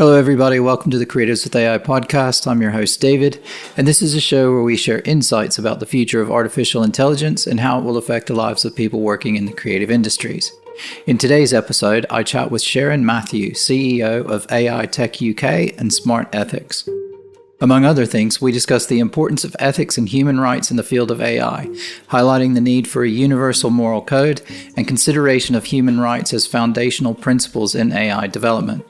Hello, everybody. Welcome to the Creatives with AI podcast. I'm your host, David, and this is a show where we share insights about the future of artificial intelligence and how it will affect the lives of people working in the creative industries. In today's episode, I chat with Sherin Mathew, CEO of AI Tech UK and Smart Ethics. Among other things, we discuss the importance of ethics and human rights in the field of AI, highlighting the need for a universal moral code and consideration of human rights as foundational principles in AI development.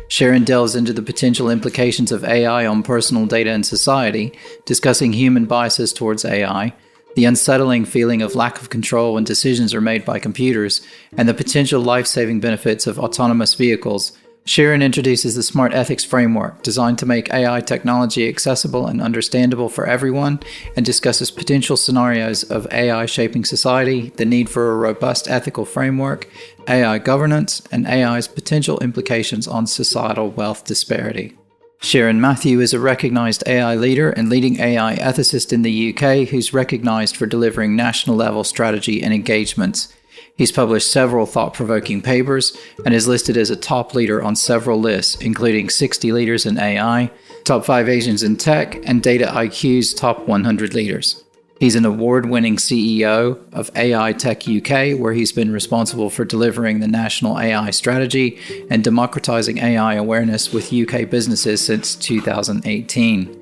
Sherin delves into the potential implications of AI on personal data and society, discussing human biases towards AI, the unsettling feeling of lack of control when decisions are made by computers, and the potential life-saving benefits of autonomous vehicles. Sherin introduces the Smart Ethics framework, designed to make AI technology accessible and understandable for everyone, and discusses potential scenarios of AI shaping society, the need for a robust ethical framework, AI governance, and AI's potential implications on societal wealth disparity. Sherin Mathew is a recognized AI leader and leading AI ethicist in the UK who's recognized for delivering national-level strategy and engagements. He's published several thought-provoking papers and is listed as a top leader on several lists, including 60 Leaders in AI, Top 5 Asians in Tech, and Data IQ's Top 100 Leaders. He's an award-winning CEO of AI Tech UK, where he's been responsible for delivering the national AI strategy and democratizing AI awareness with UK businesses since 2018.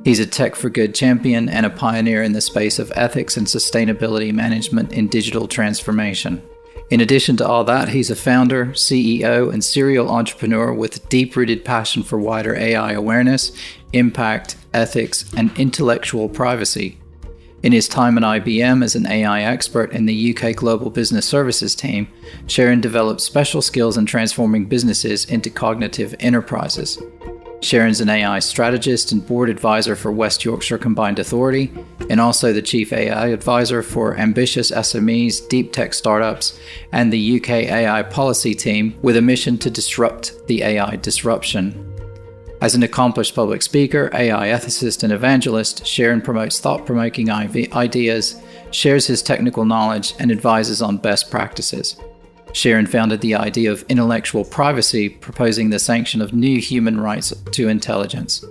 He's a Tech for Good champion and a pioneer in the space of ethics and sustainability management in digital transformation. In addition to all that, he's a founder, CEO, and serial entrepreneur with a deep-rooted passion for wider AI awareness, impact, ethics, and intellectual privacy. In his time at IBM as an AI expert in the UK Global Business Services team, Sherin developed special skills in transforming businesses into cognitive enterprises. Sherin's an AI strategist and board advisor for West Yorkshire Combined Authority, and also the chief AI advisor for ambitious SMEs, deep tech startups, and the UK AI policy team with a mission to disrupt the AI disruption. As an accomplished public speaker, AI ethicist, and evangelist, Sherin promotes thought-provoking ideas, shares his technical knowledge, and advises on best practices. Sherin founded the idea of intellectual privacy, proposing the sanction of new human rights to intelligence.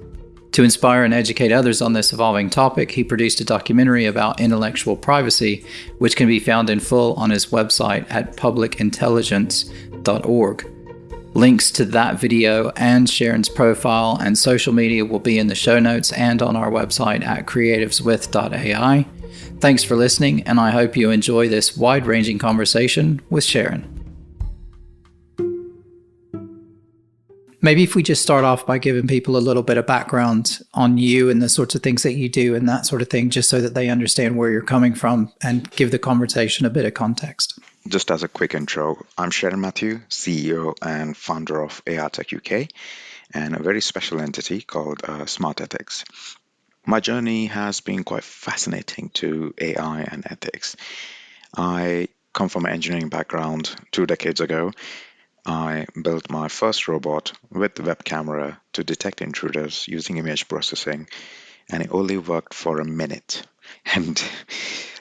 To inspire and educate others on this evolving topic, he produced a documentary about intellectual privacy, which can be found in full on his website at publicintelligence.org. Links to that video and Sherin's profile and social media will be in the show notes and on our website at creativeswith.ai. Thanks for listening, and I hope you enjoy this wide-ranging conversation with Sherin. Maybe if we just start off by giving people a little bit of background on you and the sorts of things that you do and that sort of thing, just so that they understand where you're coming from and give the conversation a bit of context. Just as a quick intro, I'm Sherin Mathew, CEO and founder of AI Tech UK and a very special entity called Smart Ethics. My journey has been quite fascinating to AI and ethics. I come from an engineering background. 2 decades ago, I built my first robot with the web camera to detect intruders using image processing, and it only worked for a minute. And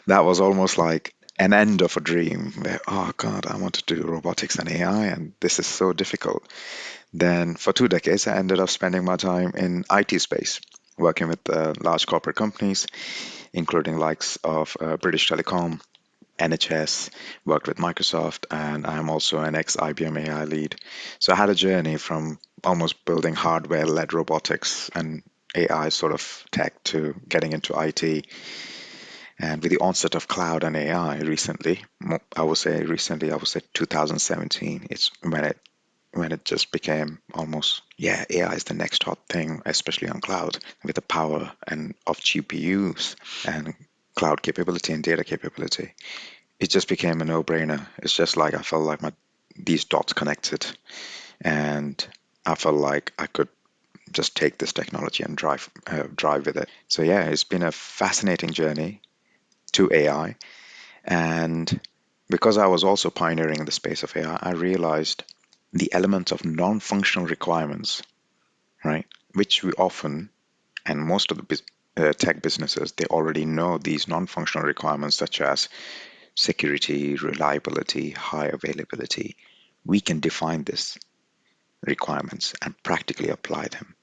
that was almost like an end of a dream where, oh God, I want to do robotics and AI, and this is so difficult. Then for 2 decades, I ended up spending my time in IT space, working with large corporate companies, including likes of British Telecom, NHS, worked with Microsoft, and I'm also an ex-IBM AI lead. So I had a journey from almost building hardware-led robotics and AI sort of tech to getting into IT. And with the onset of cloud and AI recently, I would say 2017, it's when it just became almost, AI is the next hot thing, especially on cloud, with the power and of GPUs and cloud capability and data capability. It just became a no-brainer. It's just like I felt like these dots connected, and I felt like I could just take this technology and drive with it. So it's been a fascinating journey to AI, and because I was also pioneering in the space of AI, I realized the element of non-functional requirements, right? Which we often, and most of the tech businesses, they already know these non-functional requirements such as security, reliability, high availability. We can define this. requirements and practically apply them.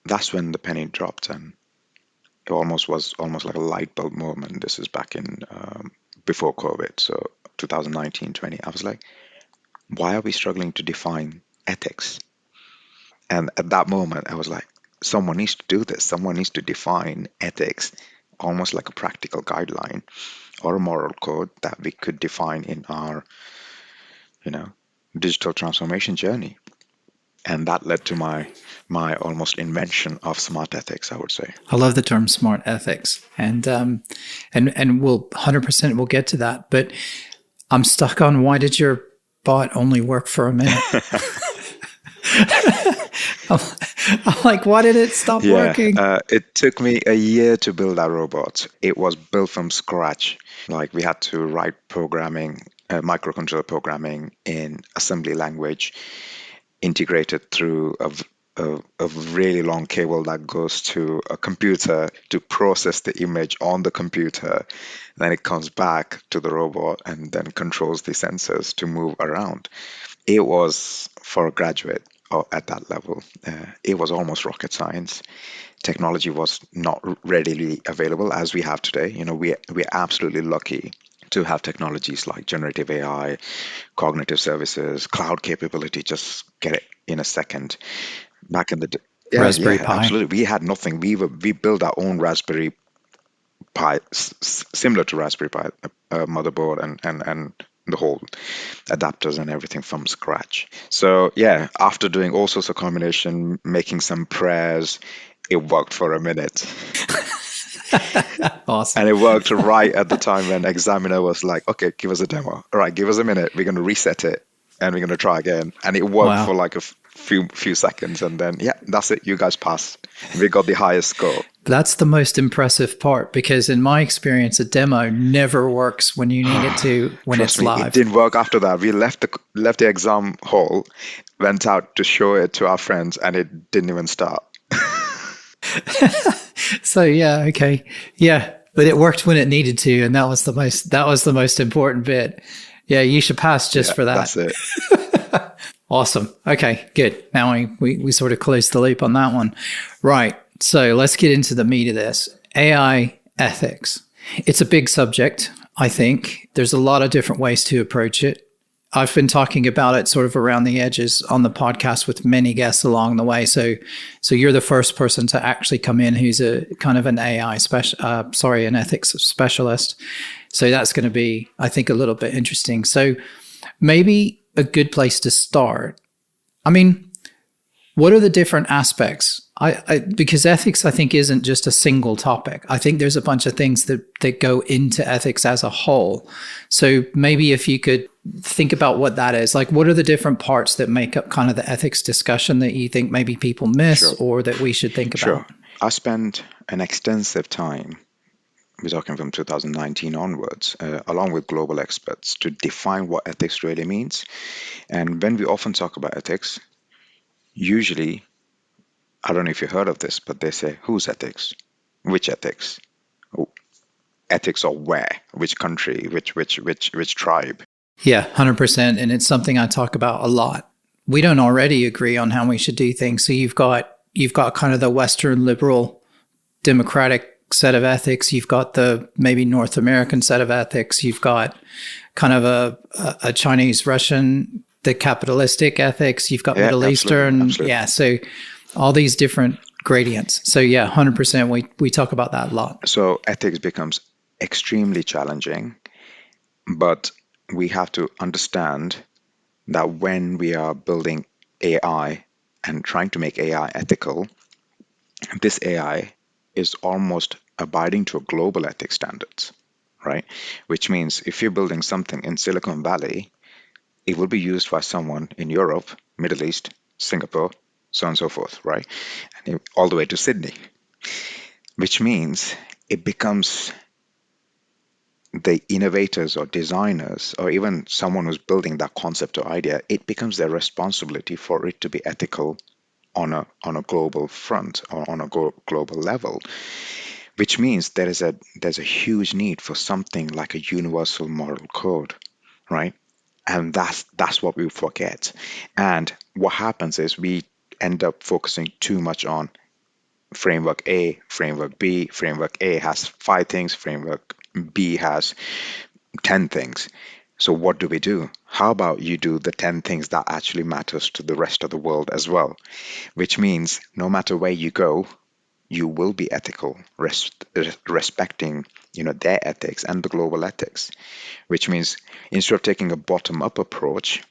That's when the penny dropped, and it was almost like a light bulb moment. This is back in before COVID, so 2019-20. I was like, why are we struggling to define ethics? And at that moment, I was like, someone needs to do this. Someone needs to define ethics, almost like a practical guideline or a moral code that we could define in our, you know, digital transformation journey. And that led to my almost invention of smart ethics, I would say. I love the term smart ethics, and we'll 100% we'll get to that. But I'm stuck on, why did your bot only work for a minute? I'm, I'm like, why did it stop working? It took me a year to build that robot. It was built from scratch. Like, we had to write programming, microcontroller programming in assembly language, integrated through a really long cable that goes to a computer to process the image on the computer. Then it comes back to the robot and then controls the sensors to move around. It was for a graduate at that level. It was almost rocket science. Technology was not readily available as we have today. We're absolutely lucky to have technologies like generative AI, cognitive services, cloud capability. Just get it in a second. Back in the day, Raspberry Pi. absolutely. We had nothing. We built our own Raspberry Pi, similar to Raspberry Pi, motherboard and the whole adapters and everything from scratch. So yeah, after doing all sorts of combination, making some prayers, it worked for a minute. Awesome. And it worked right at the time when examiner was like, okay, give us a demo. All right, give us a minute. We're going to reset it and we're going to try again. And it worked for like a few seconds. And then, yeah, that's it. You guys passed. We got the highest score. That's the most impressive part, because in my experience, a demo never works when you need it to, when it's live. It didn't work after that. We left the exam hall, went out to show it to our friends, and it didn't even start. So yeah, okay. Yeah, but it worked when it needed to, and that was the most important bit. Yeah, you should pass just for that. That's it. Awesome. Okay, good. Now we sort of closed the loop on that one. Right. So let's get into the meat of this. AI ethics. It's a big subject, I think. There's a lot of different ways to approach it. I've been talking about it sort of around the edges on the podcast with many guests along the way. So you're the first person to actually come in who's a kind of an an ethics specialist. So that's going to be, I think, a little bit interesting. So maybe a good place to start. I mean, what are the different aspects? Because ethics, I think, isn't just a single topic. I think there's a bunch of things that go into ethics as a whole. So maybe if you could think about what that is, like, what are the different parts that make up kind of the ethics discussion that you think maybe people miss or that we should think about? Sure. I spent an extensive time, we're talking from 2019 onwards, along with global experts, to define what ethics really means. And when we often talk about ethics, usually, I don't know if you heard of this, but they say, whose ethics? Which ethics? Ethics of where? Which country? Which tribe? Yeah, 100%. And it's something I talk about a lot. We don't already agree on how we should do things. So you've got kind of the Western liberal democratic set of ethics. You've got the maybe North American set of ethics. You've got kind of a Chinese, Russian, the capitalistic ethics. You've got Middle Eastern. Absolutely. Yeah. So all these different gradients. So yeah, 100%. We talk about that a lot. So ethics becomes extremely challenging, but we have to understand that when we are building AI and trying to make AI ethical, this AI is almost abiding to a global ethics standards, right? Which means if you're building something in Silicon Valley, it will be used by someone in Europe, Middle East, Singapore, so on and so forth, right? And all the way to Sydney, which means it becomes the innovators or designers or even someone who's building that concept or idea, it becomes their responsibility for it to be ethical on a global front or on a global level, which means there's a huge need for something like a universal moral code, right? And that's what we forget. And what happens is we end up focusing too much on framework A, framework B. Framework A has 5 things, framework B has 10 things. So what do we do? How about you do the 10 things that actually matters to the rest of the world as well? Which means no matter where you go, you will be ethical, respecting, their ethics and the global ethics. Which means instead of taking a bottom-up approach,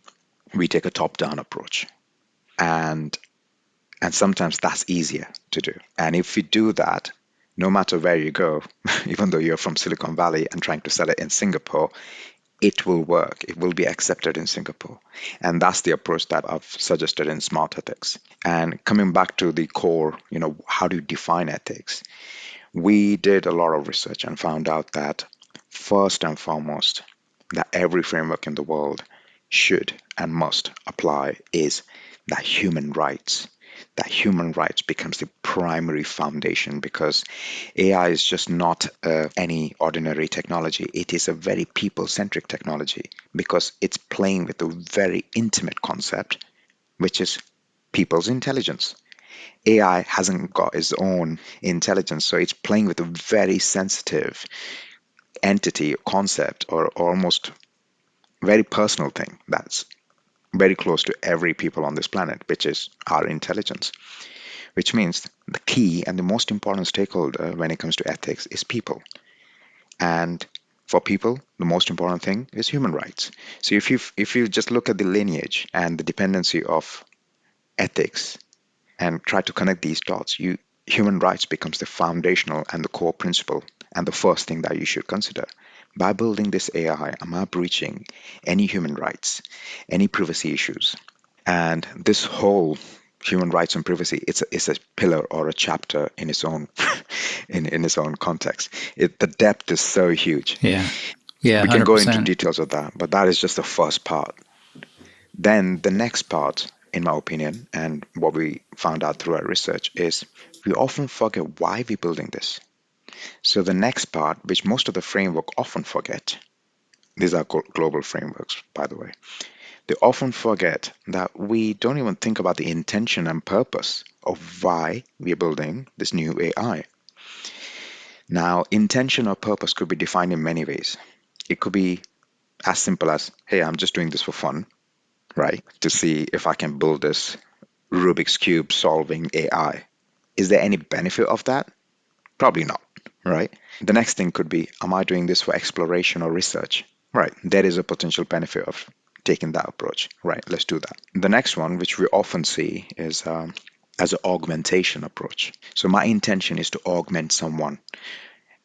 we take a top-down approach. And sometimes that's easier to do. And if we do that, no matter where you go, even though you're from Silicon Valley and trying to sell it in Singapore, it will work. It will be accepted in Singapore. And that's the approach that I've suggested in Smart Ethics. And coming back to the core, how do you define ethics? We did a lot of research and found out that first and foremost, that every framework in the world should and must apply is that human rights. That human rights becomes the primary foundation, because AI is just not any ordinary technology. It is a very people-centric technology because it's playing with a very intimate concept, which is people's intelligence. AI hasn't got its own intelligence, so it's playing with a very sensitive entity, concept, or almost very personal thing that's very close to every people on this planet, which is our intelligence. Which means the key and the most important stakeholder when it comes to ethics is people. And for people, the most important thing is human rights. So if you just look at the lineage and the dependency of ethics and try to connect these dots, human rights becomes the foundational and the core principle and the first thing that you should consider. By building this AI, am I breaching any human rights, any privacy issues? And this whole human rights and privacy, it's a pillar or a chapter in its own in its own context. The depth is so huge. Yeah. Yeah, We can go into 100%. details of that, but that is just the first part. Then the next part, in my opinion, and what we found out through our research, is we often forget why we're building this. So the next part, which most of the framework often forget, these are global frameworks, by the way, they often forget that we don't even think about the intention and purpose of why we're building this new AI. Now, intention or purpose could be defined in many ways. It could be as simple as, hey, I'm just doing this for fun, right? To see if I can build this Rubik's Cube solving AI. Is there any benefit of that? Probably not, right? The next thing could be, am I doing this for exploration or research? Right, there is a potential benefit of taking that approach. Right, let's do that. The next one, which we often see, is as an augmentation approach. So my intention is to augment someone.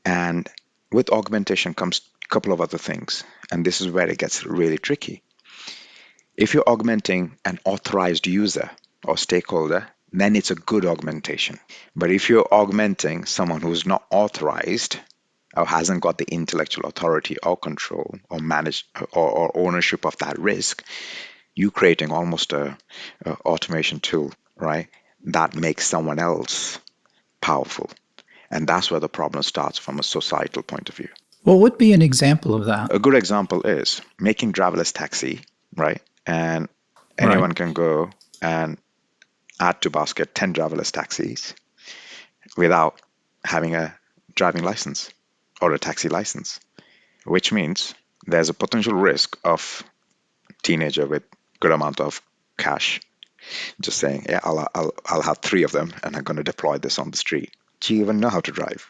And with augmentation comes a couple of other things. And this is where it gets really tricky. If you're augmenting an authorized user or stakeholder, then it's a good augmentation. But if you're augmenting someone who's not authorized or hasn't got the intellectual authority or control or manage or ownership of that risk, you creating almost a automation tool, right? That makes someone else powerful. And that's where the problem starts from a societal point of view. What would be an example of that? A good example is making driverless taxi, right? And Right. anyone can go and add to basket 10 driverless taxis without having a driving license or a taxi license, which means there's a potential risk of teenager with good amount of cash just saying, yeah, I'll have 3 of them and I'm going to deploy this on the street. Do you even know how to drive?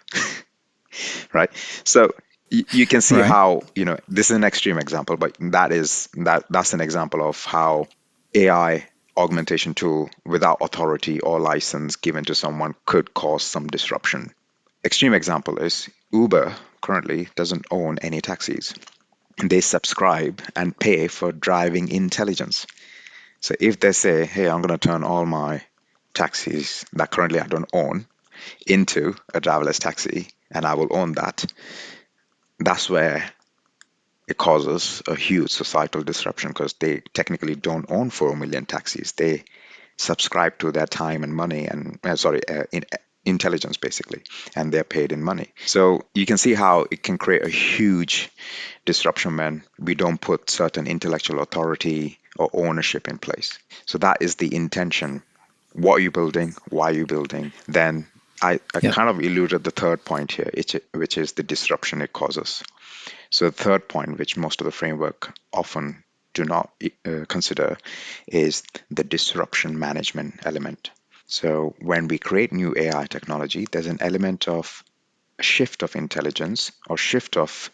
Right? So you can see Right. how, this is an extreme example, but that's an example of how AI augmentation tool without authority or license given to someone could cause some disruption. Extreme example is Uber currently doesn't own any taxis. They subscribe and pay for driving intelligence. So if they say, hey, I'm going to turn all my taxis that currently I don't own into a driverless taxi and I will own that, that's where it causes a huge societal disruption because they technically don't own 4 million taxis. They subscribe to their time and money and intelligence basically, and they're paid in money. So you can see how it can create a huge disruption when we don't put certain intellectual authority or ownership in place. So that is the intention. What are you building? Why are you building? Then I Yep. kind of alluded the third point here, which is the disruption it causes. So the third point, which most of the framework often do not consider, is the disruption management element. So when we create new AI technology, there's an element of a shift of intelligence or shift of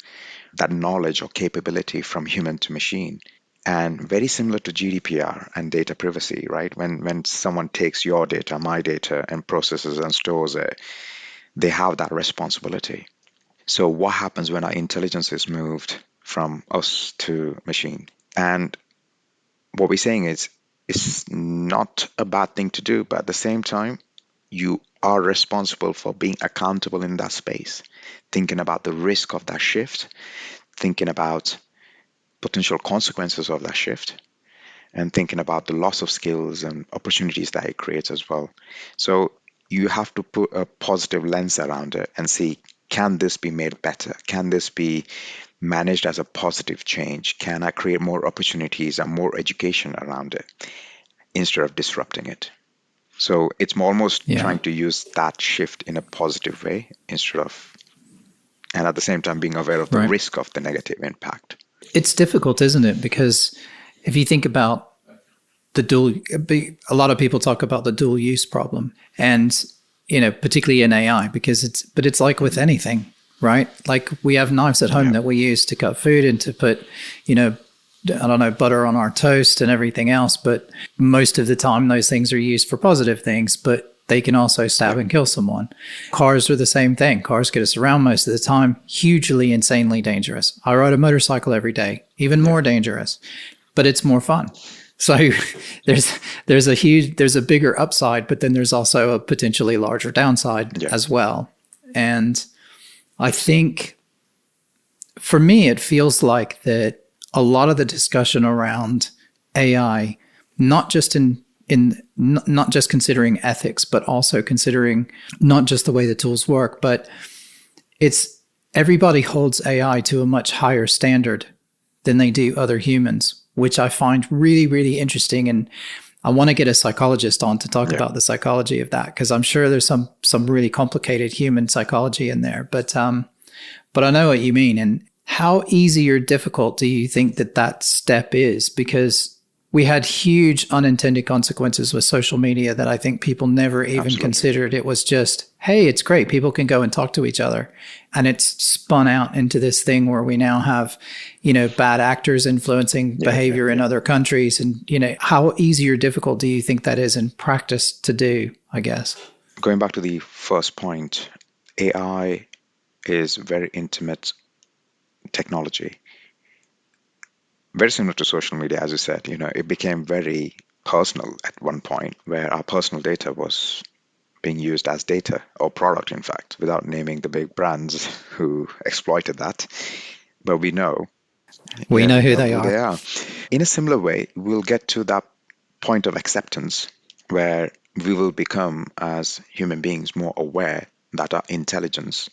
that knowledge or capability from human to machine. And very similar to GDPR and data privacy, right? When someone takes your data, my data, and processes and stores it, they have that responsibility. So what happens when our intelligence is moved from us to machine? And what we're saying is it's not a bad thing to do, but at the same time, you are responsible for being accountable in that space, thinking about the risk of that shift, thinking about potential consequences of that shift, and thinking about the loss of skills and opportunities that it creates as well. So you have to put a positive lens around it and see, can this be made better? Can this be managed as a positive change? Can I create more opportunities and more education around it instead of disrupting it? So it's almost Yeah. trying to use that shift in a positive way instead of, and at the same time being aware of the Right. risk of the negative impact. It's difficult, isn't it? Because if you think about the dual, a lot of people talk about the dual use problem, and particularly in AI, because it's like with anything, right? Like we have knives at home Yeah. that we use to cut food and to put, I don't know, butter on our toast and everything else. But most of the time, those things are used for positive things, but they can also stab and kill someone. Cars are the same thing. Cars get us around most of the time, hugely, insanely dangerous. I ride a motorcycle every day, even more dangerous, but it's more fun. So there's a bigger upside, but then there's also a potentially larger downside Yeah. as well. And I think for me, it feels like that a lot of the discussion around AI, not just not just considering ethics, but also considering not just the way the tools work, but it's everybody holds AI to a much higher standard than they do other humans, which I find really, really interesting. And I want to get a psychologist on to talk about the psychology of that, because I'm sure there's some really complicated human psychology in there. But I know what you mean. And how easy or difficult do you think that step is? Because we had huge unintended consequences with social media that I think people never even considered. It was just, hey, it's great. People can go and talk to each other. And it's spun out into this thing where we now have, bad actors influencing behavior in other countries. And, how easy or difficult do you think that is in practice to do, I guess? Going back to the first point, AI is very intimate technology. Very similar to social media, as you said, it became very personal at one point where our personal data was being used as data or product, in fact, without naming the big brands who exploited that. But we know, We know who know they who they are. are. In a similar way, we'll get to that point of acceptance where we will become, as human beings, more aware that our intelligence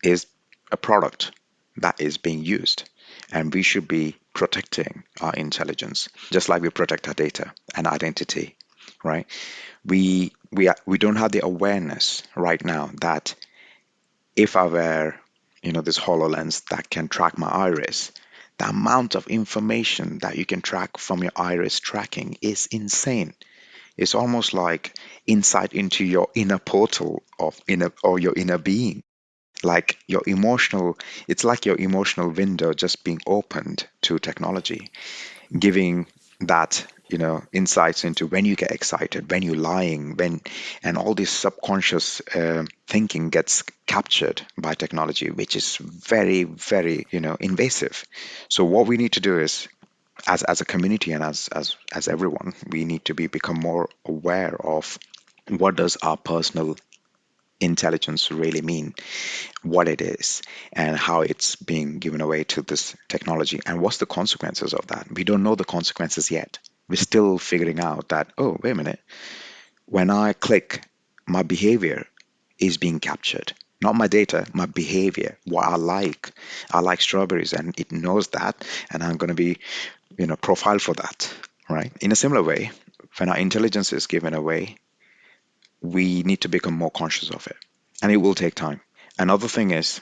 is a product that is being used. And we should be protecting our intelligence, just like we protect our data and identity, right? We don't have the awareness right now that if I wear, this HoloLens that can track my iris, the amount of information that you can track from your iris tracking is insane. It's almost like insight into your inner portal of inner or your inner being. Like it's like your emotional window just being opened to technology, giving that, insights into when you get excited, when you're lying, and all this subconscious thinking gets captured by technology, which is very, very, invasive. So what we need to do is, as a community and as everyone, we need to become more aware of what does our personal intelligence really mean, what it is, and how it's being given away to this technology, and what's the consequences of that. We don't know the consequences yet. We're still figuring out that, oh, wait a minute, when I click, my behavior is being captured. Not my data, my behavior, what I like. I like strawberries and it knows that, and I'm going to be, profiled for that, right? In a similar way, when our intelligence is given away, we need to become more conscious of it, and it will take time. Another thing is,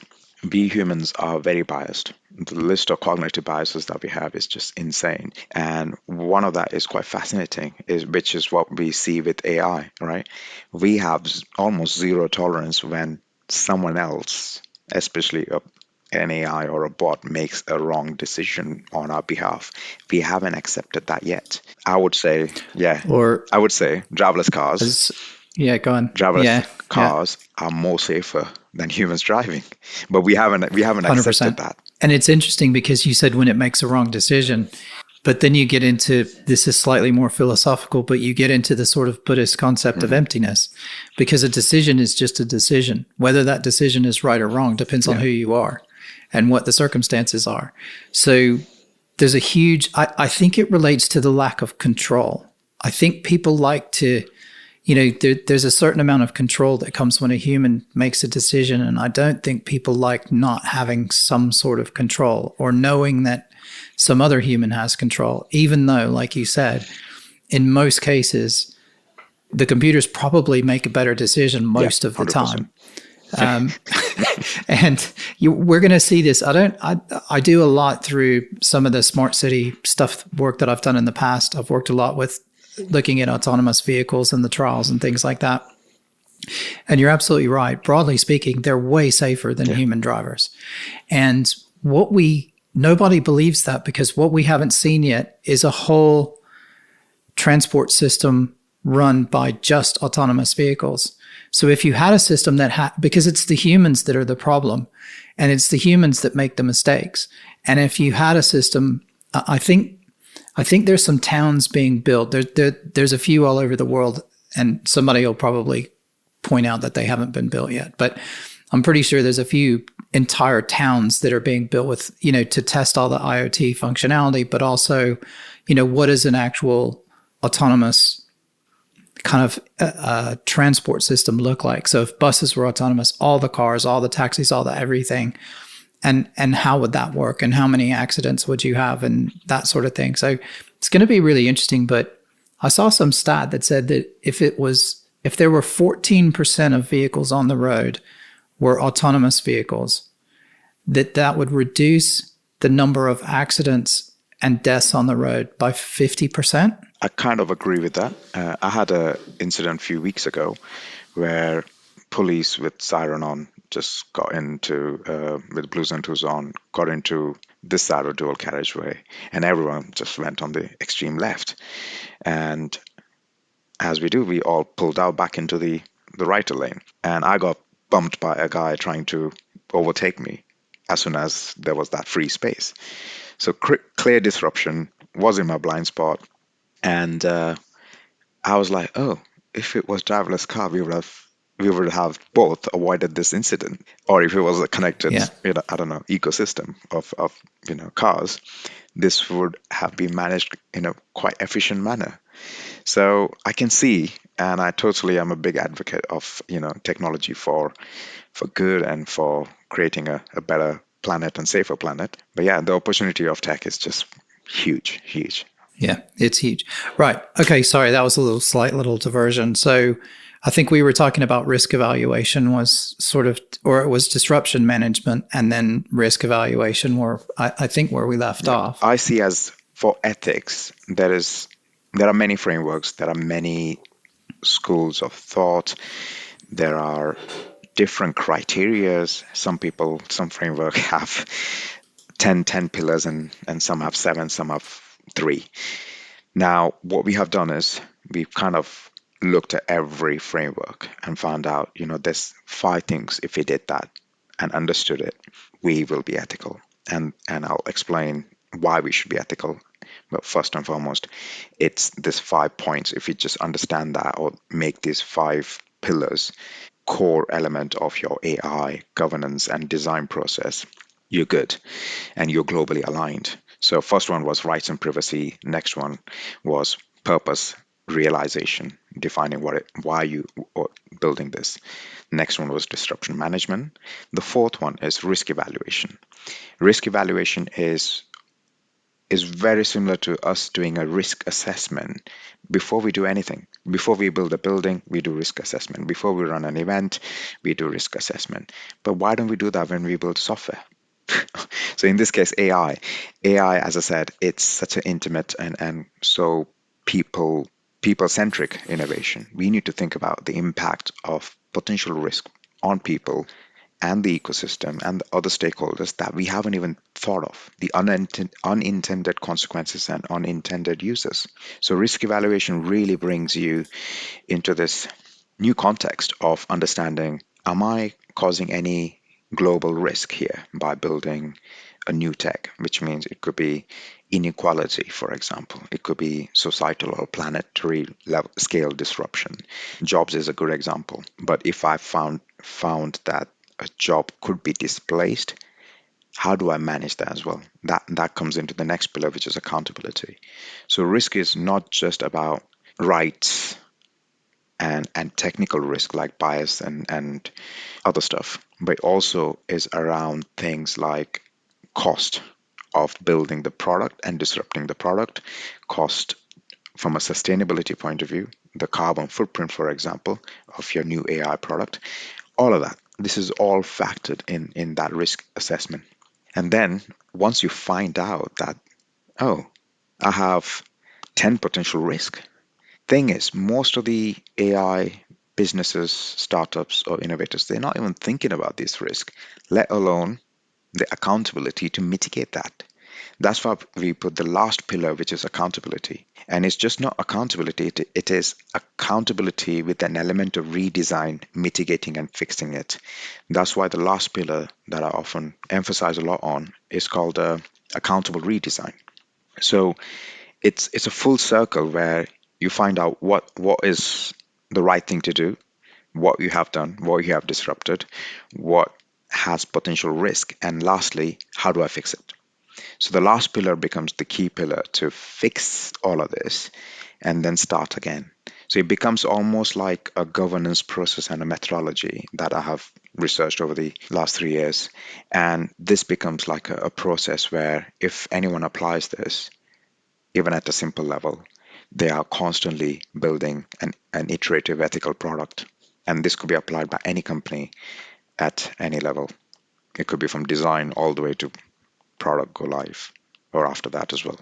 we humans are very biased. The list of cognitive biases that we have is just insane. And one of that is quite fascinating, which is what we see with AI, right? We have almost zero tolerance when someone else, especially an AI or a bot, makes a wrong decision on our behalf. We haven't accepted that yet. I would say, yeah, Or I would say driverless cars as yeah, go on. driverless Yeah, yeah, cars are more safer than humans driving, but we haven't accepted 100%. that. And it's interesting because you said when it makes a wrong decision, but then you get into this is slightly more philosophical, but you get into the sort of Buddhist concept of Mhm. emptiness because a decision is just a decision. Whether that decision is right or wrong depends on Yeah. who you are and what the circumstances are. So there's a huge, I think it relates to the lack of control. I think people like to, there's a certain amount of control that comes when a human makes a decision. And I don't think people like not having some sort of control or knowing that some other human has control, even though, like you said, in most cases, the computers probably make a better decision Yeah, most of the 100%. time. And we're going to see this. I do a lot through some of the smart city stuff work that I've done in the past. I've worked a lot with looking at autonomous vehicles and the trials and things like that. And you're absolutely right. Broadly speaking, they're way safer than Yeah. human drivers. And nobody believes that because what we haven't seen yet is a whole transport system run by just autonomous vehicles. So if you had a system because it's the humans that are the problem and it's the humans that make the mistakes. And if you had a system, I think there's some towns being built. There's a few all over the world, and somebody will probably point out that they haven't been built yet. But I'm pretty sure there's a few entire towns that are being built with, to test all the IoT functionality, but also, what is an actual autonomous kind of transport system look like? So if buses were autonomous, all the cars, all the taxis, all the everything, and how would that work? And how many accidents would you have and that sort of thing? So it's going to be really interesting. But I saw some stat that said that if there were 14% of vehicles on the road were autonomous vehicles, that would reduce the number of accidents and deaths on the road by 50%. I kind of agree with that. I had an incident a few weeks ago where police with siren on just got into, with blues and twos on, got into this side of dual carriageway, and everyone just went on the extreme left. And as we do, we all pulled out back into the right lane. And I got bumped by a guy trying to overtake me as soon as there was that free space. So clear disruption was in my blind spot. And I was like, oh, if it was driverless car, we would have both avoided this incident. Or if it was a connected, Yeah. I don't know, ecosystem of cars, this would have been managed in a quite efficient manner. So I can see, and I totally am a big advocate of technology for good and for creating a better planet and safer planet. But yeah, the opportunity of tech is just huge, huge. Yeah, it's huge. Right. Okay. Sorry, that was a slight little diversion. So I think we were talking about risk evaluation was sort of, or it was disruption management and then risk evaluation where I think where we left off. I see as for ethics, there are many frameworks, there are many schools of thought, there are different criterias. Some framework have 10 pillars and some have seven, some have three. Now, what we have done is we've kind of looked at every framework and found out, there's five things. If we did that and understood it, we will be ethical. And I'll explain why we should be ethical. But first and foremost, it's this 5 points. If you just understand that or make these five pillars core element of your AI governance and design process, you're good and you're globally aligned. So first one was rights and privacy. Next one was purpose realization, defining why you or building this. Next one was disruption management. The fourth one is risk evaluation. Risk evaluation is very similar to us doing a risk assessment before we do anything. Before we build a building, we do risk assessment. Before we run an event, we do risk assessment. But why don't we do that when we build software? So in this case, AI. AI, as I said, it's such an intimate and so people-centric innovation. We need to think about the impact of potential risk on people and the ecosystem and the other stakeholders that we haven't even thought of, the unintended consequences and unintended uses. So risk evaluation really brings you into this new context of understanding, am I causing any global risk here by building a new tech, which means it could be inequality, for example. It could be societal or planetary level scale disruption. Jobs is a good example. But if I found that a job could be displaced, how do I manage that as well? That comes into the next pillar, which is accountability. So risk is not just about rights and technical risk like bias and other stuff, but also is around things like cost of building the product and disrupting the product, cost from a sustainability point of view, the carbon footprint, for example, of your new AI product, all of that. This is all factored in that risk assessment. And then once you find out that, oh, I have 10 potential risk. Thing is, most of the AI businesses, startups, or innovators, they're not even thinking about this risk, let alone the accountability to mitigate that. That's why we put the last pillar, which is accountability. And it's just not accountability, it is accountability with an element of redesign, mitigating, and fixing it. That's why the last pillar that I often emphasize a lot on is called accountable redesign. So it's a full circle where you find out what is the right thing to do, what you have done, what you have disrupted, what has potential risk, and lastly, how do I fix it? So the last pillar becomes the key pillar to fix all of this and then start again. So it becomes almost like a governance process and a methodology that I have researched over the last 3 years. And this becomes like a process where if anyone applies this, even at a simple level, they are constantly building an iterative ethical product. And this could be applied by any company at any level. It could be from design all the way to product go live or after that as well.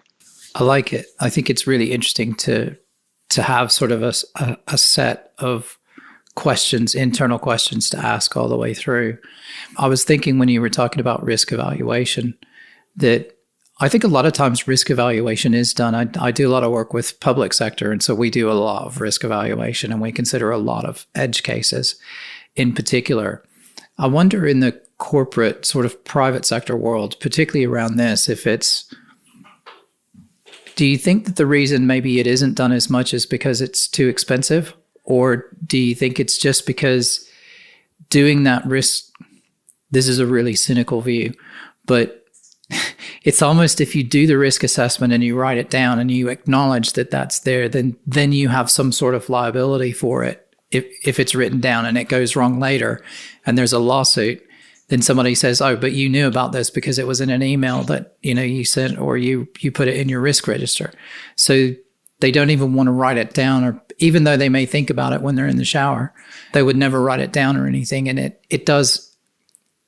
I like it. I think it's really interesting to have sort of a set of questions, internal questions to ask all the way through. I was thinking when you were talking about risk evaluation that I think a lot of times risk evaluation is done. I do a lot of work with public sector, and so we do a lot of risk evaluation, and we consider a lot of edge cases in particular. I wonder in the corporate sort of private sector world, particularly around this, do you think that the reason maybe it isn't done as much is because it's too expensive? Or do you think it's just because doing that risk, this is a really cynical view, but it's almost if you do the risk assessment and you write it down and you acknowledge that that's there, then you have some sort of liability for it. If it's written down and it goes wrong later and there's a lawsuit, then somebody says, oh, but you knew about this because it was in an email that you sent or you put it in your risk register. So they don't even want to write it down, or even though they may think about it when they're in the shower, they would never write it down or anything. And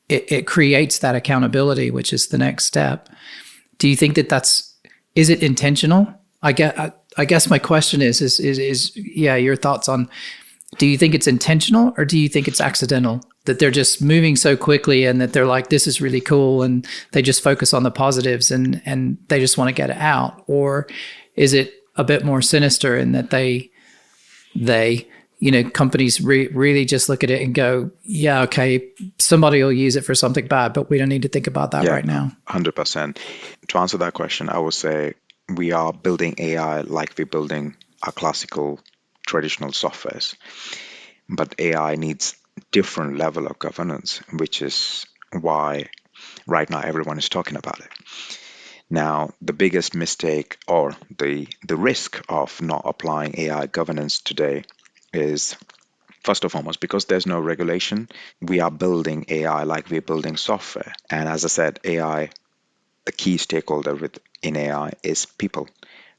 it creates that accountability, which is the next step. Do you think that is it intentional? I guess my question is your thoughts on, do you think it's intentional or do you think it's accidental? That they're just moving so quickly and that they're like, this is really cool, and they just focus on the positives and they just want to get it out? Or is it a bit more sinister in that they companies really just look at it and go, yeah, okay, somebody will use it for something bad, but we don't need to think about that right now? 100%. To answer that question, I would say we are building AI like we're building our classical traditional softwares. But AI needs different level of governance, which is why right now everyone is talking about it. Now, the biggest mistake or the risk of not applying AI governance today is First and foremost, because there's no regulation, we are building AI like we're building software. And as I said, AI, the key stakeholder in AI is people,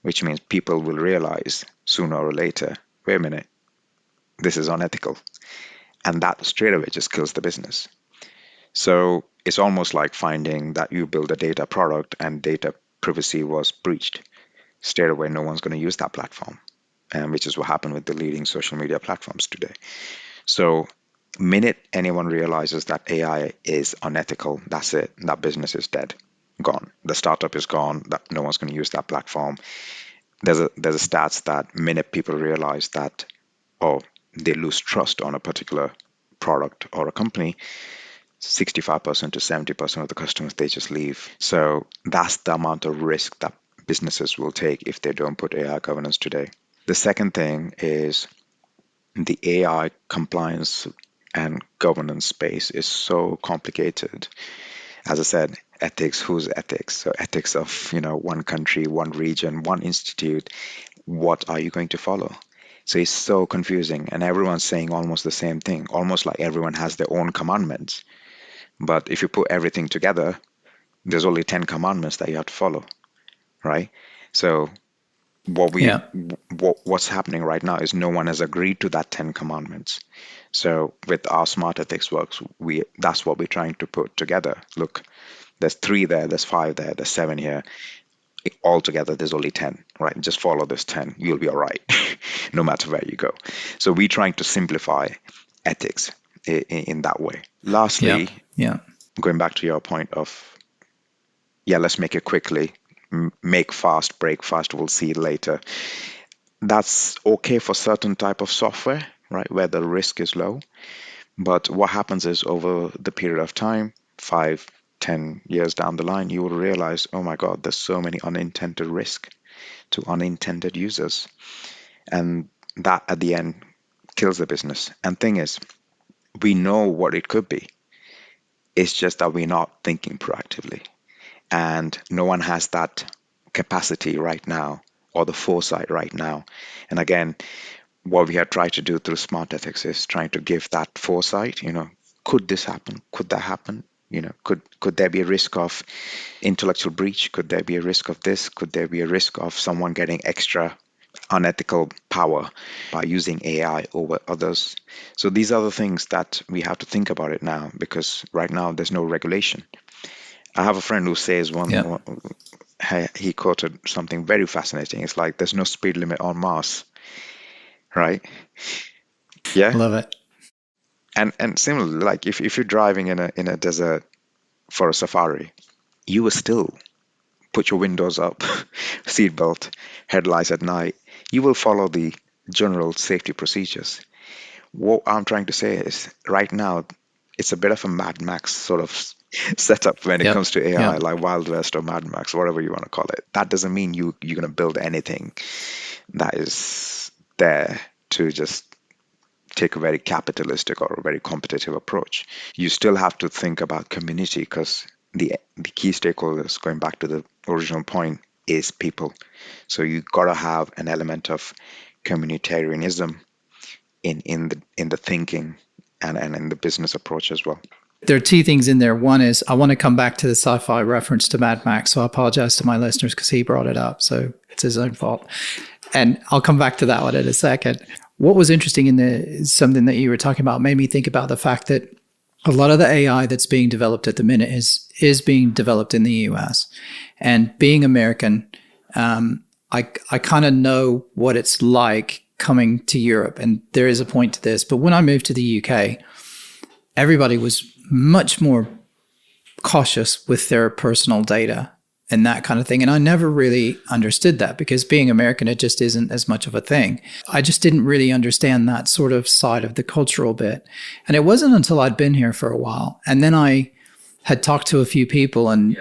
which means people will realize sooner or later, wait a minute, this is unethical. And that straight away just kills the business. So it's almost like finding that you build a data product and data privacy was breached. Straight away, no one's going to use that platform, which is what happened with the leading social media platforms today. So minute anyone realizes that AI is unethical, that's it. That business is dead, gone. The startup is gone. That no one's going to use that platform. There's a stats that minute people realize that, oh, they lose trust on a particular product or a company, 65% to 70% of the customers, they just leave. So that's the amount of risk that businesses will take if they don't put AI governance today. The second thing is the AI compliance and governance space is so complicated. As I said, ethics, whose ethics? So ethics of, one country, one region, one institute. What are you going to follow? So it's so confusing, and everyone's saying almost the same thing, almost like everyone has their own commandments. But if you put everything together, there's only 10 commandments that you have to follow, right? So Yeah. what's happening right now is no one has agreed to that 10 commandments. So with our smart ethics works, that's what we're trying to put together. Look, there's 3 there, there's 5 there, there's 7 here. Altogether, there's only 10, right? Just follow this 10, you'll be all right, no matter where you go. So we're trying to simplify ethics in that way. Lastly, Yeah. going back to your point of, let's make it quickly, make fast, break fast, we'll see it later. That's okay for certain type of software, right, where the risk is low. But what happens is over the period of time, 5, 10 years down the line, you will realize, oh my God, there's so many unintended risk to unintended users. And that at the end kills the business. And thing is, we know what it could be. It's just that we're not thinking proactively. And no one has that capacity right now or the foresight right now. And again, what we have tried to do through smart ethics is trying to give that foresight. Could this happen? Could that happen? Could there be a risk of intellectual breach? Could there be a risk of this? Could there be a risk of someone getting extra unethical power by using AI over others? So these are the things that we have to think about it now, because right now there's no regulation. I have a friend who says he quoted something very fascinating. It's like there's no speed limit on Mars, right? Yeah. Love it. And similarly, like if you're driving in a desert for a safari, you will still put your windows up, seatbelt, headlights at night. You will follow the general safety procedures. What I'm trying to say is right now, it's a bit of a Mad Max sort of setup when it comes to AI, like Wild West or Mad Max, whatever you want to call it. That doesn't mean you're going to build anything that is there to just take a very capitalistic or a very competitive approach. You still have to think about community, because the key stakeholders, going back to the original point, is people. So you got to have an element of communitarianism in the thinking and in the business approach as well. There are 2 things in there. One is I want to come back to the sci-fi reference to Mad Max. So I apologize to my listeners because he brought it up. So it's his own fault. And I'll come back to that one in a second. What was interesting in something that you were talking about made me think about the fact that a lot of the AI that's being developed at the minute is being developed in the US. And being American, I kind of know what it's like coming to Europe. And there is a point to this. But when I moved to the UK, everybody was much more cautious with their personal data and that kind of thing. And I never really understood that, because being American, it just isn't as much of a thing. I just didn't really understand that sort of side of the cultural bit. And it wasn't until I'd been here for a while, and then I had talked to a few people, and,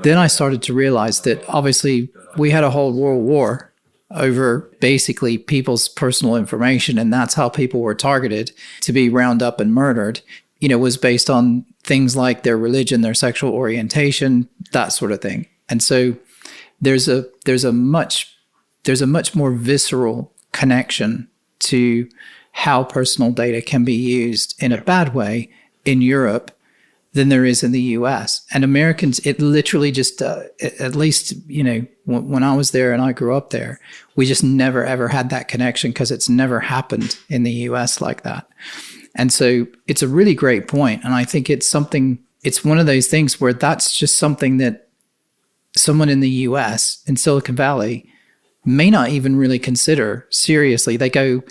then I started to realize that obviously we had a whole world war over basically people's personal information. And that's how people were targeted to be round up and murdered, was based on things like their religion, their sexual orientation, that sort of thing. And so there's a much more visceral connection to how personal data can be used in a bad way in Europe than there is in the US. And Americans, it literally just, at least, when I was there and I grew up there, we just never ever had that connection because it's never happened in the US like that. And so it's a really great point. And I think it's one of those things where that's just something that someone in the US, in Silicon Valley, may not even really consider seriously. They go,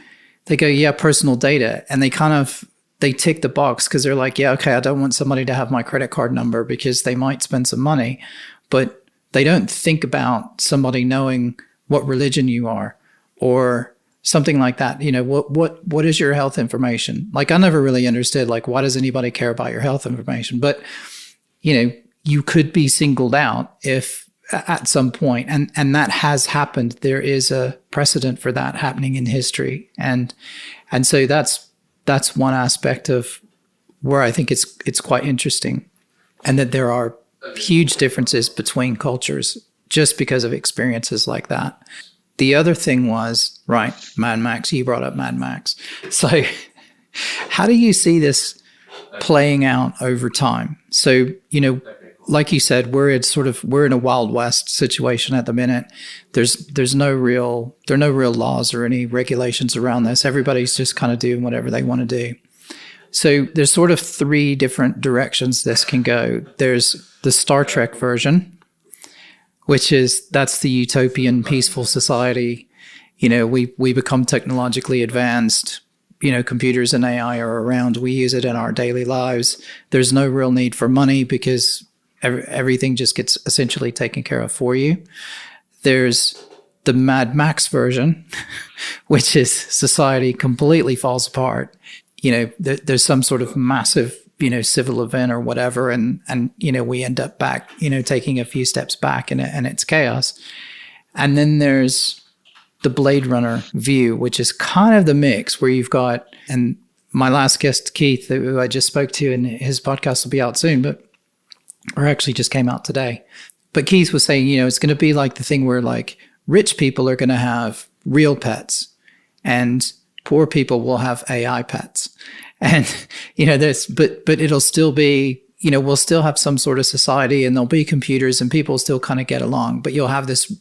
yeah, personal data. And they tick the box because they're like, yeah, okay, I don't want somebody to have my credit card number because they might spend some money. But they don't think about somebody knowing what religion you are or something like that. What is your health information? Like, I never really understood, like, why does anybody care about your health information? But, you could be singled out if at some point, and that has happened. There is a precedent for that happening in history. And so that's one aspect of where I think it's quite interesting, and that there are huge differences between cultures just because of experiences like that. The other thing was, right, Mad Max, you brought up Mad Max. So how do you see this playing out over time? So, like you said, we're in a Wild West situation at the minute. There are no real laws or any regulations around this. Everybody's just kind of doing whatever they want to do. So there's sort of three different directions this can go. There's the Star Trek version, that's the utopian, peaceful society. We become technologically advanced. Computers and AI are around. We use it in our daily lives. There's no real need for money because everything just gets essentially taken care of for you. There's the Mad Max version, which is society completely falls apart. There's some sort of massive, civil event or whatever, and we end up back, taking a few steps back, and it's chaos. And then there's the Blade Runner view, which is kind of the mix where you've got, and my last guest, Keith, who I just spoke to, and his podcast will be out soon, or actually just came out today. But Keith was saying, it's going to be like the thing where, like, rich people are going to have real pets and poor people will have AI pets. And, but it'll still be, we'll still have some sort of society, and there'll be computers and people still kind of get along, but you'll have this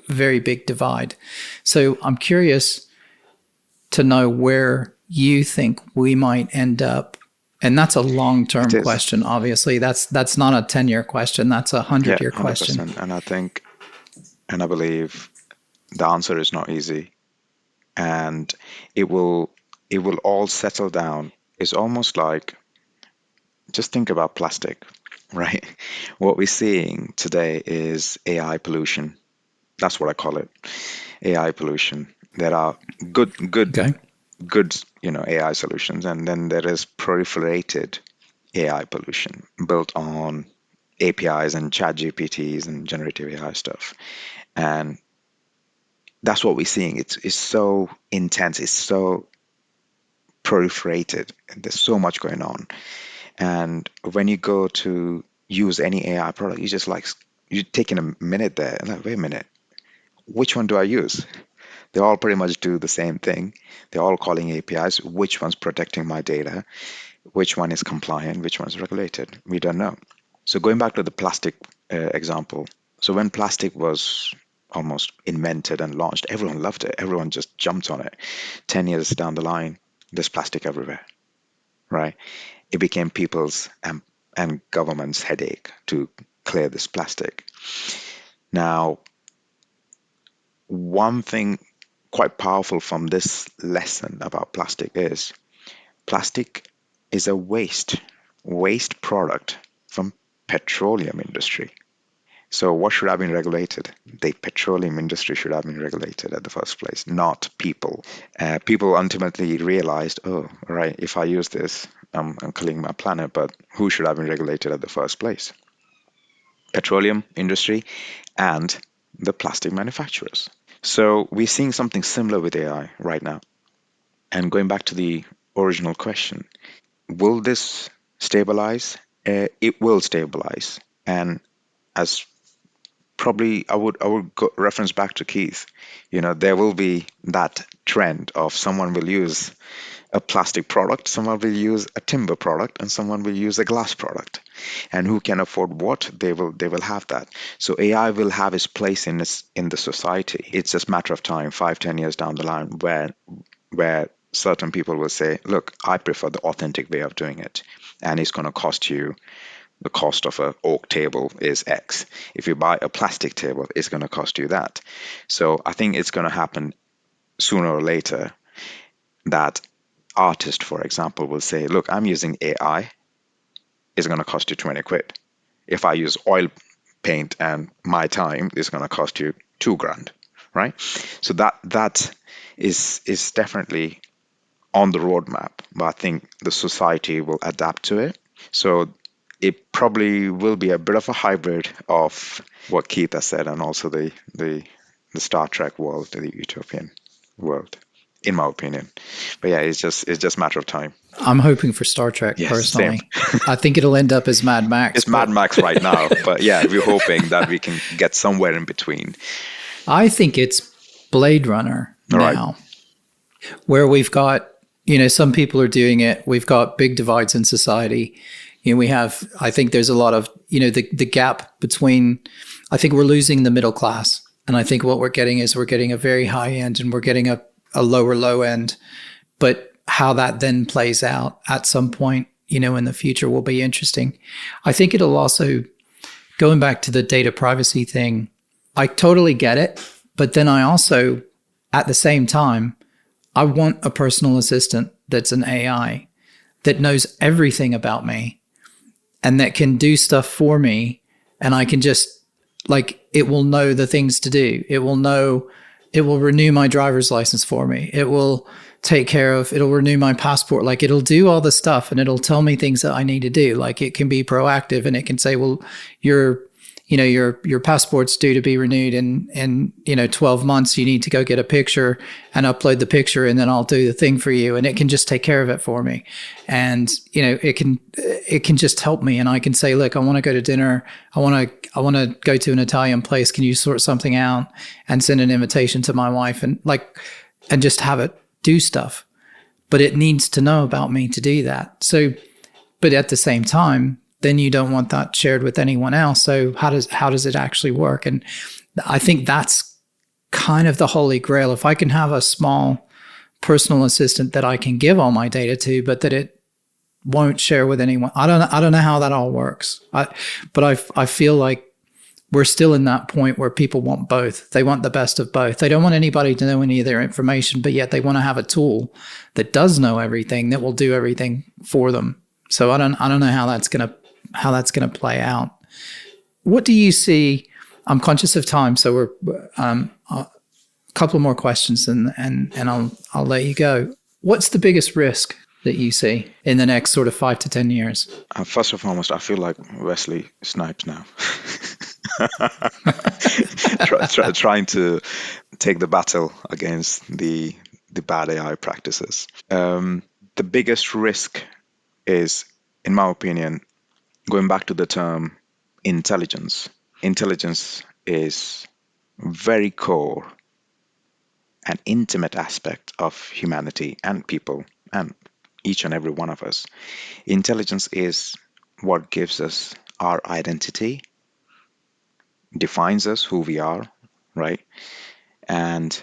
very big divide. So I'm curious to know where you think we might end up. And that's a long-term question, obviously. That's not a 10-year question. That's a 100-year question. And I think, and I believe the answer is not easy. And it will all settle down. It's almost like, just think about plastic, right? What we're seeing today is AI pollution. That's what I call it, AI pollution. There are good AI solutions, and then there is proliferated AI pollution built on APIs and chat GPTs and generative AI stuff. And that's what we're seeing. It's so intense. It's so proliferated. There's so much going on. And when you go to use any AI product, you're taking a minute there and like, wait a minute, which one do I use? They all pretty much do the same thing. They're all calling APIs. Which one's protecting my data? Which one is compliant? Which one's regulated? We don't know. So going back to the plastic example. So when plastic was almost invented and launched, everyone loved it. Everyone just jumped on it. 10 years down the line, there's plastic everywhere, right? It became people's and government's headache to clear this plastic. Now, one thing quite powerful from this lesson about plastic is a waste product from petroleum industry. So what should have been regulated? The petroleum industry should have been regulated at the first place, not people. People ultimately realized, oh, right, if I use this, I'm killing my planet, but who should have been regulated at the first place? Petroleum industry and the plastic manufacturers. So we're seeing something similar with AI right now. And going back to the original question, will this stabilize? It will stabilize. And as probably I would reference back to Keith, there will be that trend of someone will use a plastic product, someone will use a timber product, and someone will use a glass product. And who can afford what, they will have that. So AI will have its place in the society. It's just a matter of time, 5-10 years down the line, where certain people will say, look, I prefer the authentic way of doing it, and it's going to cost you, the cost of an oak table is X. If you buy a plastic table, it's going to cost you that. So I think it's going to happen sooner or later that artist, for example, will say, look, I'm using AI, it's going to cost you 20 quid. If I use oil paint and my time, it's going to cost you 2 grand, right? So that is definitely on the roadmap, but I think the society will adapt to it. So it probably will be a bit of a hybrid of what Keith has said and also the Star Trek world, the utopian world, in my opinion. But yeah, it's just a matter of time. I'm hoping for Star Trek Yes, personally. same. I think it'll end up as Mad Max. It's Mad Max right now, but yeah, we're hoping that we can get somewhere in between. I think it's Blade Runner All right. now, where we've got, some people are doing it. We've got big divides in society. We have, I think there's a lot of, the gap between, I think we're losing the middle class. And I think what we're getting is we're getting a very high end and we're getting a lower low end. But how that then plays out at some point, in the future will be interesting. I think it'll also, going back to the data privacy thing, I totally get it. But then I also, at the same time, I want a personal assistant that's an AI that knows everything about me and that can do stuff for me. And I can just, it will know the things to do. It will renew my driver's license for me. It will it'll renew my passport. It'll do all the stuff and it'll tell me things that I need to do. It can be proactive and it can say, well, your passport's due to be renewed in 12 months. You need to go get a picture and upload the picture and then I'll do the thing for you. And it can just take care of it for me. And, it can just help me. And I can say, look, I want to go to dinner. I want to go to an Italian place. Can you sort something out and send an invitation to my wife and just have it do stuff, but it needs to know about me to do that. So, but at the same time, then you don't want that shared with anyone else. So how does it actually work? And I think that's kind of the holy grail. If I can have a small personal assistant that I can give all my data to, but that it won't share with anyone. I don't know how that all works. But I feel like we're still in that point where people want both. They want the best of both. They don't want anybody to know any of their information, but yet they want to have a tool that does know everything, that will do everything for them. So I don't know how that's gonna play out. What do you see? I'm conscious of time, so we're a couple more questions, and I'll let you go. What's the biggest risk that you see in the next sort of 5 to 10 years? First and foremost, I feel like Wesley Snipes now. Trying to take the battle against the bad AI practices. The biggest risk is, in my opinion, going back to the term intelligence. Intelligence is very core and intimate aspect of humanity and people and each and every one of us. Intelligence is what gives us our identity, defines us, who we are, right? And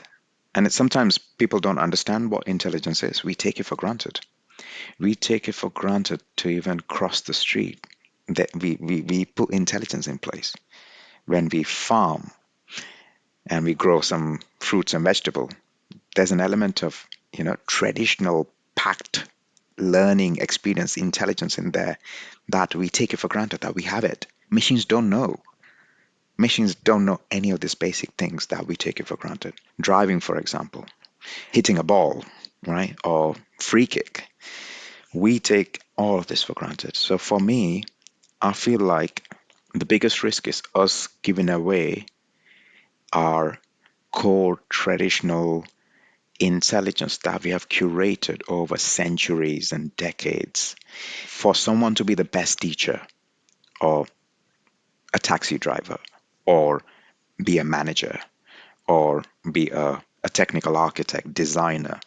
sometimes people don't understand what intelligence is. We take it for granted. We take it for granted to even cross the street. That we put intelligence in place. When we farm and we grow some fruits and vegetables, there's an element of, traditional packed learning experience, intelligence in there that we take it for granted that we have it. Machines don't know. Machines don't know any of these basic things that we take it for granted. Driving, for example, hitting a ball, right? Or free kick. We take all of this for granted. So for me, I feel like the biggest risk is us giving away our core traditional intelligence that we have curated over centuries and decades. For someone to be the best teacher or a taxi driver or be a manager or be a a technical architect, designer,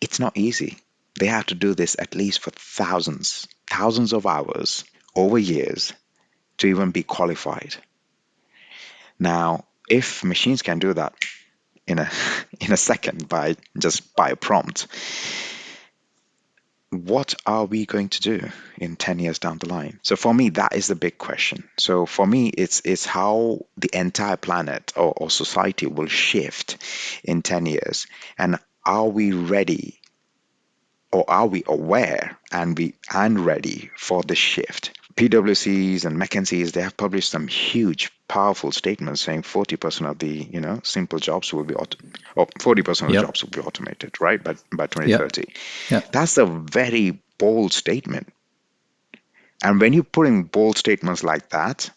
it's not easy. They have to do this at least for thousands of hours over years to even be qualified. Now, if machines can do that in a in a second by a prompt, what are we going to do in 10 years down the line? So for me, that is the big question. So for me, it's how the entire planet or society will shift in 10 years. And are we ready, or are we aware and ready for the shift? PwCs and McKinsey's, they have published some huge, powerful statements saying 40% of the, simple jobs will be, or 40% of Yep. jobs will be automated, right? By Yep. 2030. Yep. That's a very bold statement. And when you put in bold statements like that,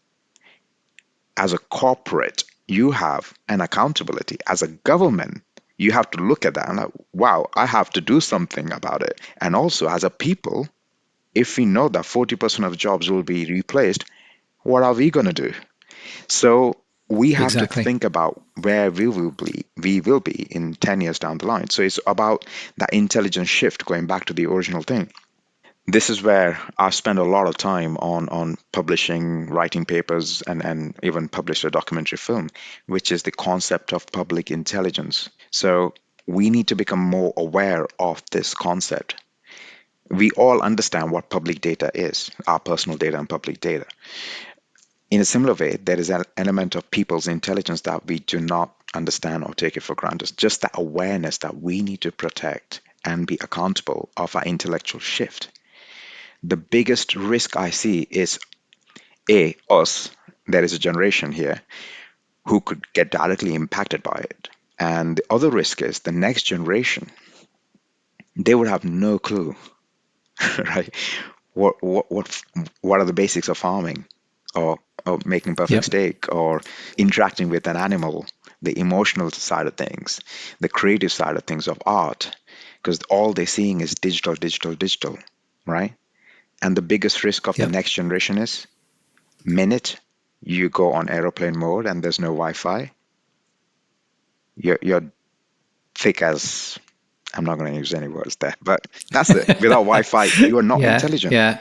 as a corporate, you have an accountability. As a government, you have to look at that and like, wow, I have to do something about it. And also as a people, if we know that 40% of jobs will be replaced, what are we going to do? So we have to Exactly. think about where we will be in 10 years down the line. So it's about that intelligent shift, going back to the original thing. This is where I've spent a lot of time on publishing, writing papers, and even published a documentary film, which is the concept of public intelligence. So we need to become more aware of this concept. We all understand what public data is, our personal data and public data. In a similar way, there is an element of people's intelligence that we do not understand or take it for granted. Just that awareness that we need to protect and be accountable of our intellectual shift. The biggest risk I see is us. There is a generation here who could get directly impacted by it. And the other risk is the next generation, they would have no clue, right? What are the basics of farming, or making perfect Yep. steak, or interacting with an animal, the emotional side of things, the creative side of things, of art, because all they're seeing is digital, digital, digital, right? And the biggest risk of the Yep. next generation is, minute you go on aeroplane mode and there's no Wi-Fi, you're thick as, I'm not going to use any words there, but that's it. Without Wi-Fi, you are not Yeah. intelligent, Yeah.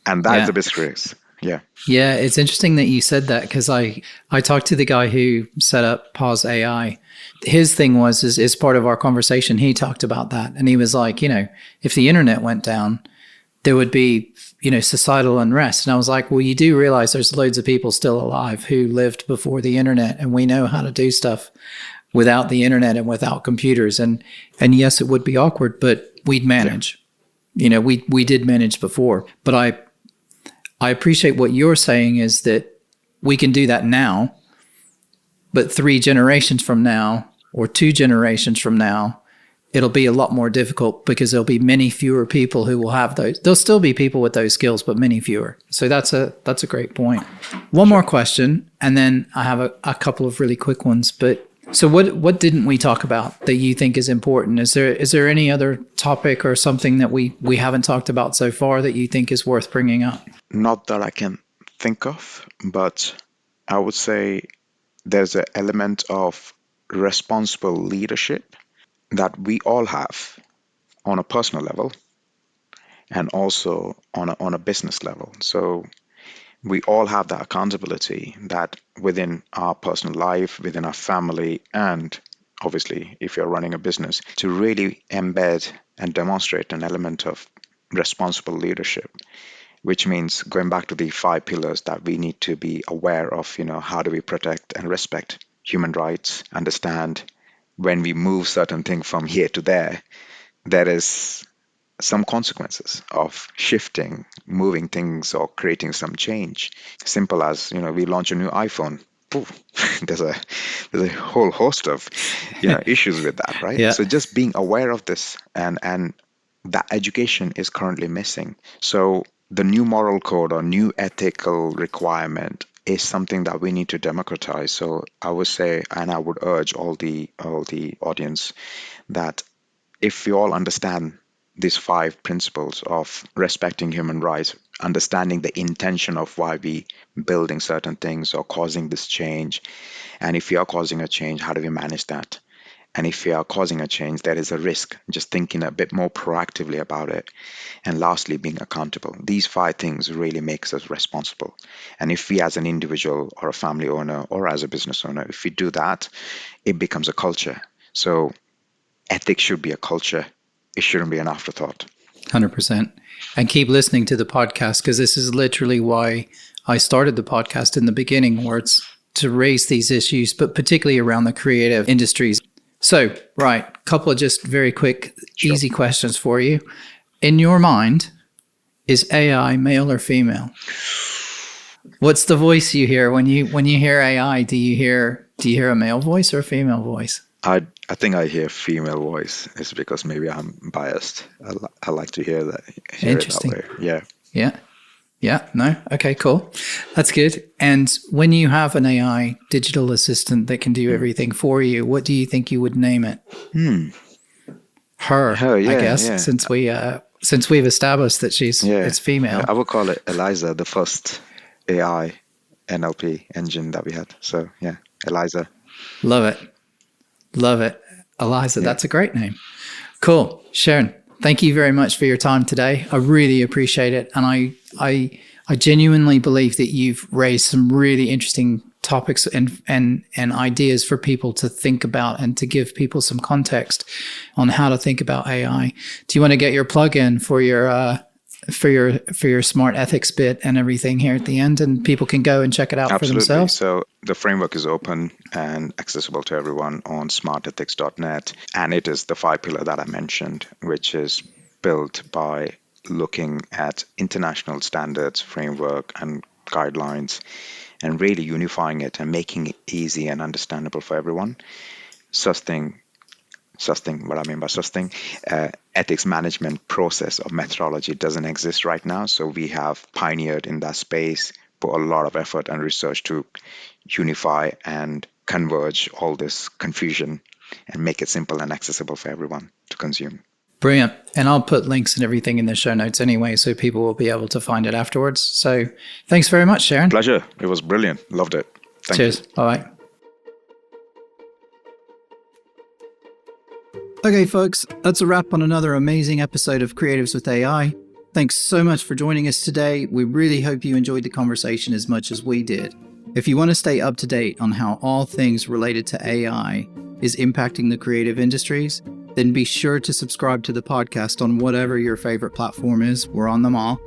and that is the Yeah. biggest risk. Yeah, Yeah, it's interesting that you said that because I talked to the guy who set up Pause AI. His thing was is as part of our conversation, he talked about that, and he was like, if the internet went down, there would be societal unrest. And I was like, well, you do realize there's loads of people still alive who lived before the internet, and we know how to do stuff without the internet and without computers. And yes, it would be awkward, but we'd yeah, manage. We did manage before, but I appreciate what you're saying is that we can do that now, but 3 generations from now or 2 generations from now, it'll be a lot more difficult because there'll be many fewer people who will have those. There'll still be people with those skills, but many fewer. So that's a great point. One more sure. question, and then I have a couple of really quick ones. But so what didn't we talk about that you think is important? Is there any other topic or something that we haven't talked about so far that you think is worth bringing up? Not that I can think of, but I would say there's an element of responsible leadership that we all have on a personal level and also on a business level. So we all have that accountability that within our personal life, within our family, and obviously if you're running a business, to really embed and demonstrate an element of responsible leadership, which means going back to the 5 pillars that we need to be aware of. How do we protect and respect human rights? Understand when we move certain things from here to there is some consequences of shifting, moving things, or creating some change. Simple as, we launch a new iPhone. Poof, there's a whole host of issues with that, right? Yeah. So just being aware of this, and that education is currently missing. So the new moral code or new ethical requirement is something that we need to democratize. So I would say, and I would urge all the audience, that if we all understand these 5 principles of respecting human rights, understanding the intention of why we building certain things or causing this change, and if we are causing a change, how do we manage that? And if we are causing a change, there is a risk. Just thinking a bit more proactively about it. And lastly, being accountable. These 5 things really makes us responsible. And if we as an individual or a family owner or as a business owner, if we do that, it becomes a culture. So ethics should be a culture. It shouldn't be an afterthought. 100%. And keep listening to the podcast, because this is literally why I started the podcast in the beginning, where it's to raise these issues, but particularly around the creative industries. So, right, couple of just very quick, easy questions for you. In your mind, is AI male or female? What's the voice you hear when you hear AI? Do you hear a male voice or a female voice? I think I hear female voice. It's because maybe I'm biased. I like to hear that. Interesting. It that way. Yeah. Yeah. No. Okay, cool. That's good. And when you have an AI digital assistant that can do everything for you, what do you think you would name it? Her, yeah, I guess, yeah. since we've established that it's female. I would call it Eliza, the first AI NLP engine that we had. So yeah, Eliza. Love it. Eliza, that's a great name. Cool. Sherin, thank you very much for your time today. I really appreciate it. And I genuinely believe that you've raised some really interesting topics and ideas for people to think about and to give people some context on how to think about AI. Do you want to get your plug in for your smart ethics bit and everything here at the end, and people can go and check it out for themselves? So the framework is open and accessible to everyone on smartethics.net. And it is the 5 pillar that I mentioned, which is built by looking at international standards, framework, and guidelines, and really unifying it and making it easy and understandable for everyone. What I mean by sustain, ethics management process or methodology doesn't exist right now. So we have pioneered in that space, put a lot of effort and research to unify and converge all this confusion and make it simple and accessible for everyone to consume. Brilliant. And I'll put links and everything in the show notes anyway, so people will be able to find it afterwards. So thanks very much, Sherin. Pleasure. It was brilliant. Loved it. Cheers. Bye-bye. Okay, folks, that's a wrap on another amazing episode of Creatives with AI. Thanks so much for joining us today. We really hope you enjoyed the conversation as much as we did. If you want to stay up to date on how all things related to AI is impacting the creative industries, then be sure to subscribe to the podcast on whatever your favorite platform is. We're on them all.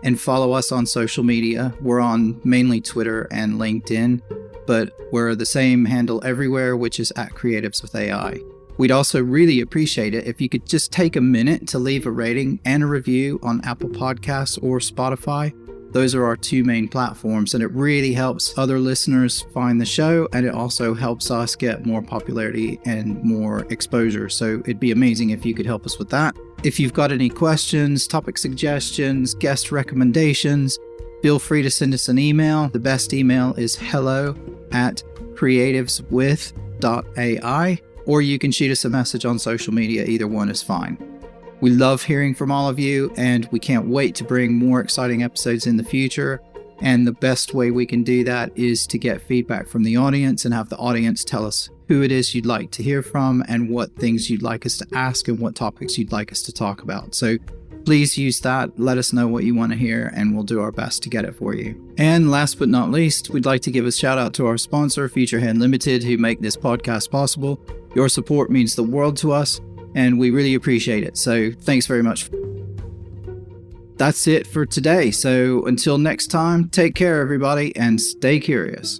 And follow us on social media. We're on mainly Twitter and LinkedIn, but we're the same handle everywhere, which is @Creatives with AI. We'd also really appreciate it if you could just take a minute to leave a rating and a review on Apple Podcasts or Spotify. Those are our 2 main platforms, and it really helps other listeners find the show, and it also helps us get more popularity and more exposure. So it'd be amazing if you could help us with that. If you've got any questions, topic suggestions, guest recommendations, feel free to send us an email. The best email is hello@creativeswith.ai, or you can shoot us a message on social media. Either one is fine. We love hearing from all of you, and we can't wait to bring more exciting episodes in the future. And the best way we can do that is to get feedback from the audience and have the audience tell us who it is you'd like to hear from and what things you'd like us to ask and what topics you'd like us to talk about. So please use that. Let us know what you want to hear, and we'll do our best to get it for you. And last but not least, we'd like to give a shout out to our sponsor, Futurehand Limited, who make this podcast possible. Your support means the world to us, and we really appreciate it. So thanks very much. That's it for today. So until next time, take care, everybody, and stay curious.